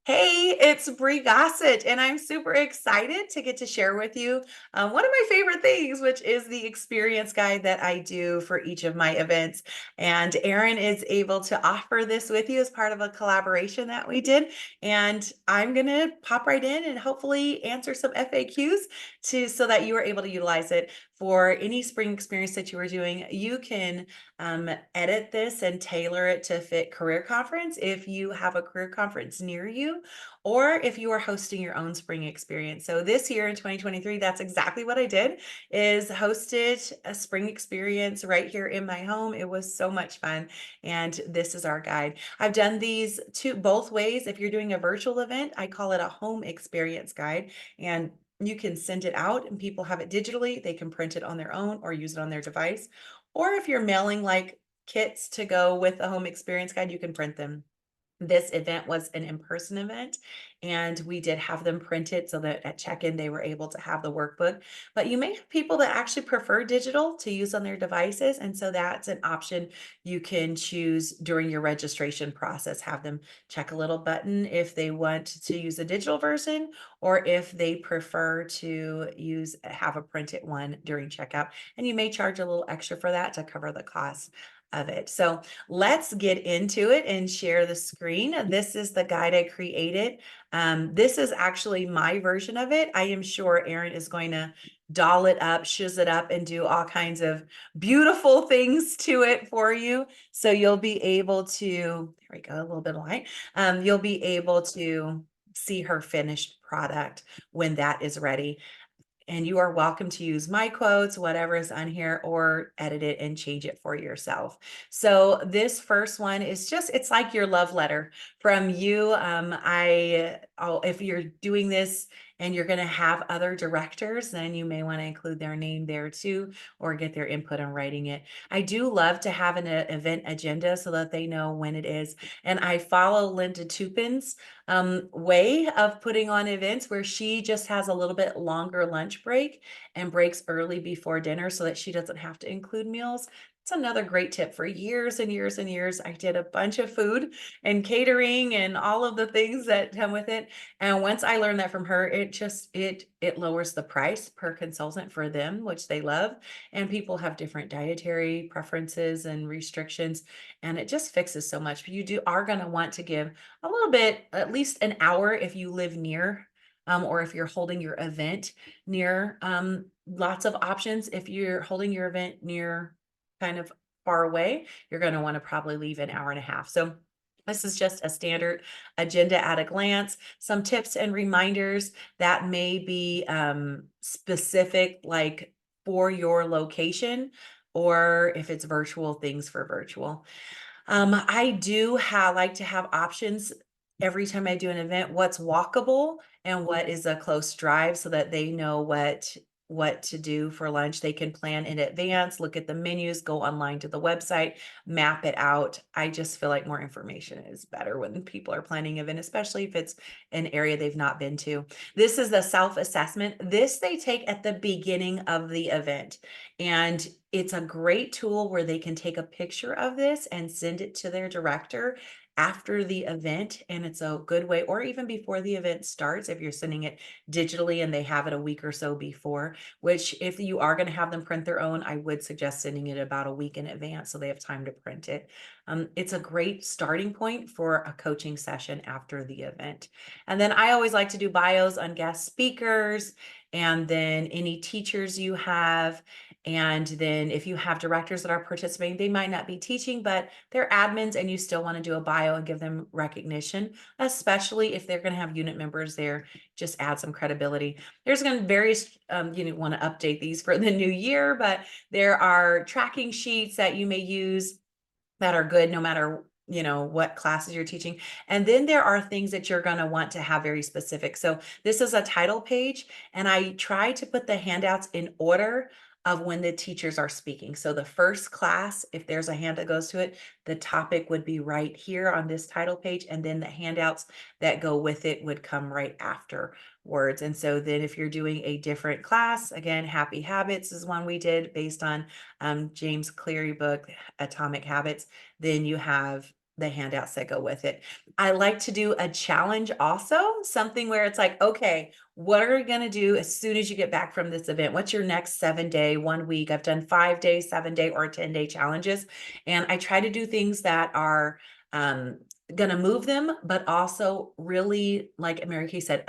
Hey, it's Brie Gossett, and I'm super excited to get to share with you one of my favorite things, which is the experience guide that I do for each of my events. And Erin is able to offer this with you as part of a collaboration that we did. And I'm going to pop right in and hopefully answer some FAQs so that you are able to utilize it for any spring experience that you are doing. You can edit this and tailor it to fit career conference if you have a career conference near you, or if you are hosting your own spring experience. So this year in 2023, that's exactly what I did, is hosted a spring experience right here in my home. It was so much fun. And this is our guide. I've done these both ways. If you're doing a virtual event, I call it a home experience guide. And you can send it out and people have it digitally. They can print it on their own or use it on their device. Or if you're mailing like kits to go with the home experience guide, you can print them. This event was an in-person event, and we did have them printed so that at check-in they were able to have the workbook. But you may have people that actually prefer digital to use on their devices, and so that's an option you can choose during your registration process. Have them check a little button if they want to use a digital version or if they prefer to have a printed one during checkout. And you may charge a little extra for that to cover the cost of it. So let's get into it and share the screen. This is the guide I created. This is actually my version of it. I am sure Erin is going to doll it up, shiz it up, and do all kinds of beautiful things to it for you. So you'll be able to, there we go, a little bit of light. You'll be able to see her finished product when that is ready. And you are welcome to use my quotes, whatever is on here, or edit it and change it for yourself. So this first one is it's like your love letter from you. If you're doing this and you're going to have other directors, then you may want to include their name there too, or get their input on writing it. I do love to have an event agenda so that they know when it is. And I follow Linda Tupin's way of putting on events where she just has a little bit longer lunch break and breaks early before dinner so that she doesn't have to include meals. It's another great tip. For years and years and years, I did a bunch of food and catering and all of the things that come with it. And once I learned that from her, it lowers the price per consultant for them, which they love. And people have different dietary preferences and restrictions, and it just fixes so much. But you are going to want to give a little bit, at least an hour if you live near, or if you're holding your event near. Lots of options. If you're holding your event near kind of far away, you're going to want to probably leave an hour and a half. So this is just a standard agenda at a glance, some tips and reminders that may be specific, like for your location, or if it's virtual, things for virtual. I do like to have options every time I do an event, what's walkable and what is a close drive so that they know what to do for lunch. They can plan in advance, look at the menus, go online to the website, map it out. I just feel like more information is better when people are planning an event, especially if it's an area they've not been to. This is the self-assessment. This they take at the beginning of the event. And it's a great tool where they can take a picture of this and send it to their director after the event. And it's a good way, or even before the event starts, if you're sending it digitally and they have it a week or so before, which if you are going to have them print their own, I would suggest sending it about a week in advance so they have time to print it. It's a great starting point for a coaching session after the event. And then I always like to do bios on guest speakers and then any teachers you have. And then if you have directors that are participating, they might not be teaching, but they're admins and you still want to do a bio and give them recognition, especially if they're going to have unit members there, just add some credibility. There's going to various, you want to update these for the new year, but there are tracking sheets that you may use that are good no matter what classes you're teaching. And then there are things that you're going to want to have very specific. So this is a title page, and I try to put the handouts in order of when the teachers are speaking. So the first class, if there's a hand that goes to it, the topic would be right here on this title page, and then the handouts that go with it would come right afterwards. And so then if you're doing a different class, again, Happy Habits is one we did based on James Cleary book, Atomic Habits. Then you have the handouts that go with it. I like to do a challenge also, something where it's like, okay, what are we going to do as soon as you get back from this event? What's your next 7 day, 1 week? I've done 5 day, 7 day, or 10 day challenges. And I try to do things that are um, going to move them, but also really, like Mary Kay said,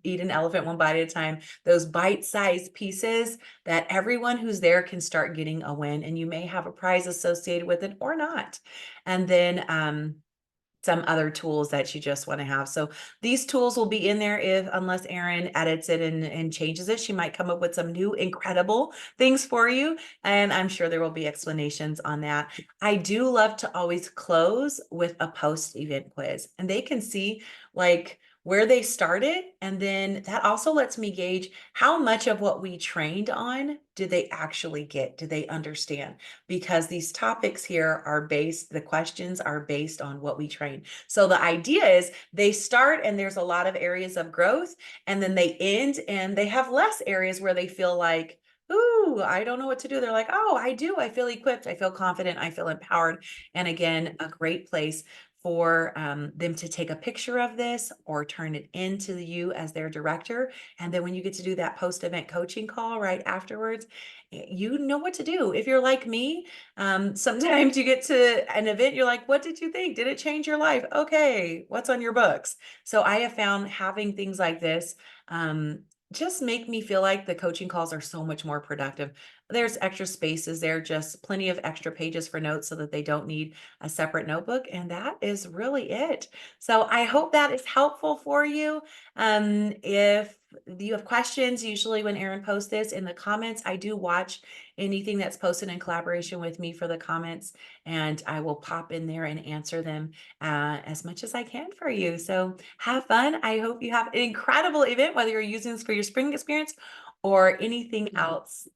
eat an elephant one bite at a time. Those bite-sized pieces that everyone who's there can start getting a win, and you may have a prize associated with it or not. And then some other tools that you just want to have. So these tools will be in there unless Erin edits it and changes it. She might come up with some new incredible things for you. And I'm sure there will be explanations on that. I do love to always close with a post-event quiz, and they can see like where they started. And then that also lets me gauge how much of what we trained on did they actually get? Did they understand? Because these topics here the questions are based on what we train. So the idea is they start and there's a lot of areas of growth, and then they end and they have less areas where they feel like, ooh, I don't know what to do. They're like, oh, I do. I feel equipped. I feel confident. I feel empowered. And again, a great place for them to take a picture of this or turn it into you as their director. And then when you get to do that post-event coaching call right afterwards, you know what to do. If you're like me, sometimes you get to an event, you're like, what did you think? Did it change your life? Okay, what's on your books? So I have found having things like this just make me feel like the coaching calls are so much more productive. There's extra spaces there, just plenty of extra pages for notes so that they don't need a separate notebook. And that is really it. So I hope that is helpful for you. If you have questions, usually when Erin posts this in the comments, I do watch anything that's posted in collaboration with me for the comments, and I will pop in there and answer them as much as I can for you. So have fun. I hope you have an incredible event, whether you're using this for your spring experience or anything else